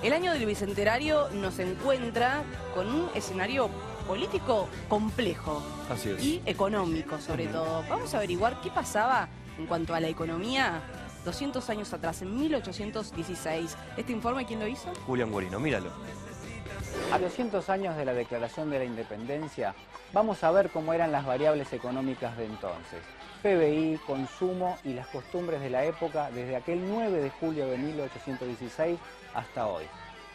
El año del Bicentenario nos encuentra con un escenario político complejo. Así es. Y económico, sobre todo. Vamos a averiguar qué pasaba en cuanto a la economía 200 años atrás, en 1816. ¿Este informe quién lo hizo? Julián Guarino, míralo. A 200 años de la Declaración de la Independencia, vamos a ver cómo eran las variables económicas de entonces. PBI, consumo y las costumbres de la época desde aquel 9 de julio de 1816 hasta hoy.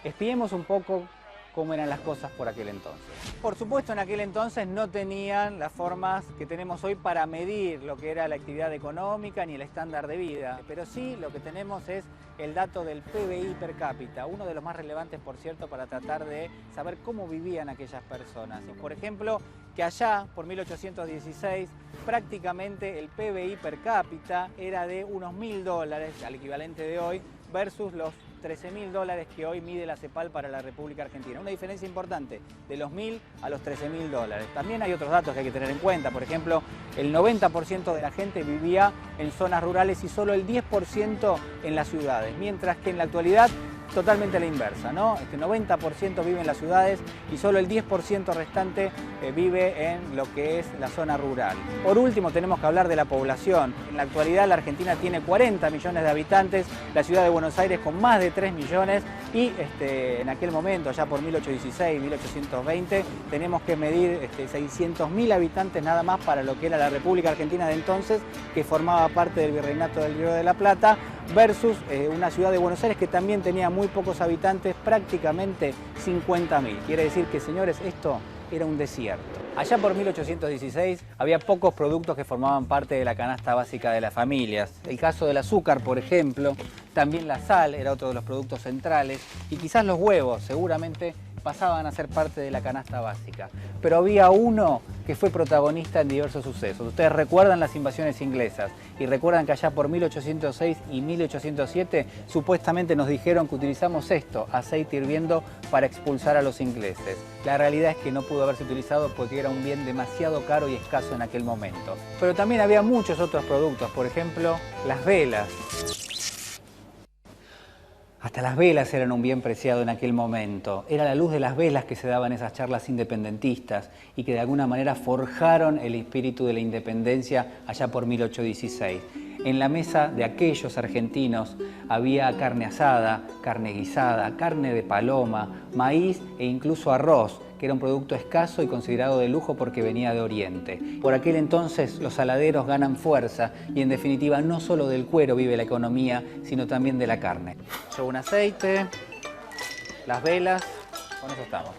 Espiemos un poco cómo eran las cosas por aquel entonces. Por supuesto, en aquel entonces no tenían las formas que tenemos hoy para medir lo que era la actividad económica ni el estándar de vida, pero sí lo que tenemos es el dato del PBI per cápita, uno de los más relevantes, por cierto, para tratar de saber cómo vivían aquellas personas. Por ejemplo, que allá, por 1816, prácticamente el PBI per cápita era de unos $1.000, al equivalente de hoy, versus los $13.000 que hoy mide la CEPAL para la República Argentina. Una diferencia importante, de los 1.000 a los $13.000. También hay otros datos que hay que tener en cuenta. Por ejemplo, el 90% de la gente vivía en zonas rurales y solo el 10% en las ciudades, mientras que en la actualidad totalmente la inversa, ¿no? Este 90% vive en las ciudades y solo el 10% restante vive en lo que es la zona rural. Por último, tenemos que hablar de la población. En la actualidad la Argentina tiene 40 millones de habitantes, la ciudad de Buenos Aires con más de 3 millones y en aquel momento, ya por 1816, 1820, tenemos que medir 600.000 habitantes nada más para lo que era la República Argentina de entonces, que formaba parte del Virreinato del Río de la Plata, versus una ciudad de Buenos Aires que también tenía muy pocos habitantes, prácticamente 50.000. Quiere decir que, señores, esto era un desierto. Allá por 1816 había pocos productos que formaban parte de la canasta básica de las familias. El caso del azúcar, por ejemplo, también la sal era otro de los productos centrales y quizás los huevos, seguramente pasaban a ser parte de la canasta básica. Pero había uno que fue protagonista en diversos sucesos. Ustedes recuerdan las invasiones inglesas y recuerdan que allá por 1806 y 1807 supuestamente nos dijeron que utilizamos esto, aceite hirviendo, para expulsar a los ingleses. La realidad es que no pudo haberse utilizado porque era un bien demasiado caro y escaso en aquel momento. Pero también había muchos otros productos, por ejemplo, las velas. Hasta las velas eran un bien preciado en aquel momento. Era la luz de las velas que se daban en esas charlas independentistas y que de alguna manera forjaron el espíritu de la independencia allá por 1816. En la mesa de aquellos argentinos había carne asada, carne guisada, carne de paloma, maíz e incluso arroz, que era un producto escaso y considerado de lujo porque venía de Oriente. Por aquel entonces los saladeros ganan fuerza y en definitiva no solo del cuero vive la economía, sino también de la carne. Llevo un aceite, las velas, con eso estamos.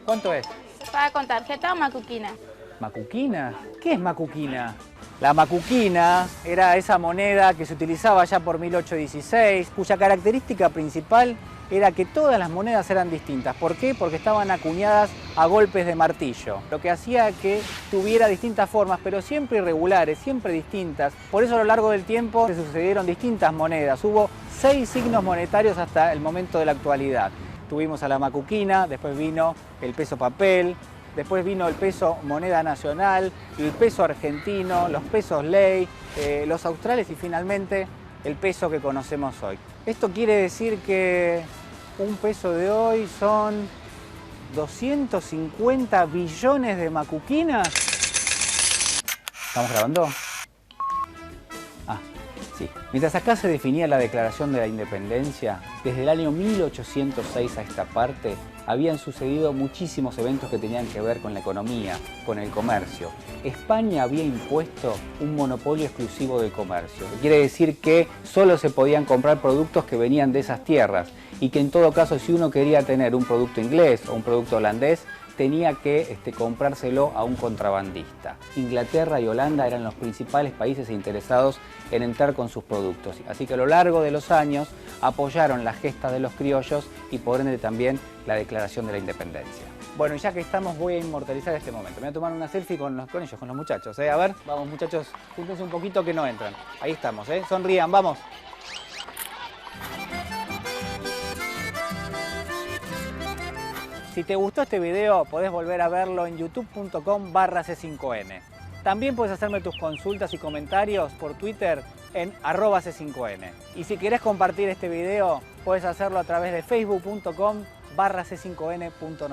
¿Cuánto es? ¿Paga con tarjeta o macuquina? ¿Macuquina? ¿Qué es macuquina? La macuquina era esa moneda que se utilizaba ya por 1816, cuya característica principal era que todas las monedas eran distintas. ¿Por qué? Porque estaban acuñadas a golpes de martillo, lo que hacía que tuviera distintas formas, pero siempre irregulares, siempre distintas. Por eso a lo largo del tiempo se sucedieron distintas monedas. Hubo 6 signos monetarios hasta el momento de la actualidad. Tuvimos a la macuquina, después vino el peso papel, después vino el peso moneda nacional, el peso argentino, los pesos ley, los australes y finalmente el peso que conocemos hoy. Esto quiere decir que un peso de hoy son 250 billones de macuquinas. ¿Estamos grabando? Ah, sí. Mientras acá se definía la Declaración de la Independencia, desde el año 1806 a esta parte, habían sucedido muchísimos eventos que tenían que ver con la economía, con el comercio. España había impuesto un monopolio exclusivo del comercio, que quiere decir que solo se podían comprar productos que venían de esas tierras y que en todo caso si uno quería tener un producto inglés o un producto holandés, tenía que comprárselo a un contrabandista. Inglaterra y Holanda eran los principales países interesados en entrar con sus productos. Así que a lo largo de los años apoyaron las gestas de los criollos y por ende también la Declaración de la Independencia. Bueno, y ya que estamos voy a inmortalizar este momento. Me voy a tomar una selfie con ellos, con los muchachos. A ver, vamos muchachos, júntense un poquito que no entran. Ahí estamos, sonrían, vamos. Si te gustó este video, podés volver a verlo en youtube.com/C5N. También puedes hacerme tus consultas y comentarios por Twitter en @C5N. Y si querés compartir este video, puedes hacerlo a través de facebook.com/C5N.noticias.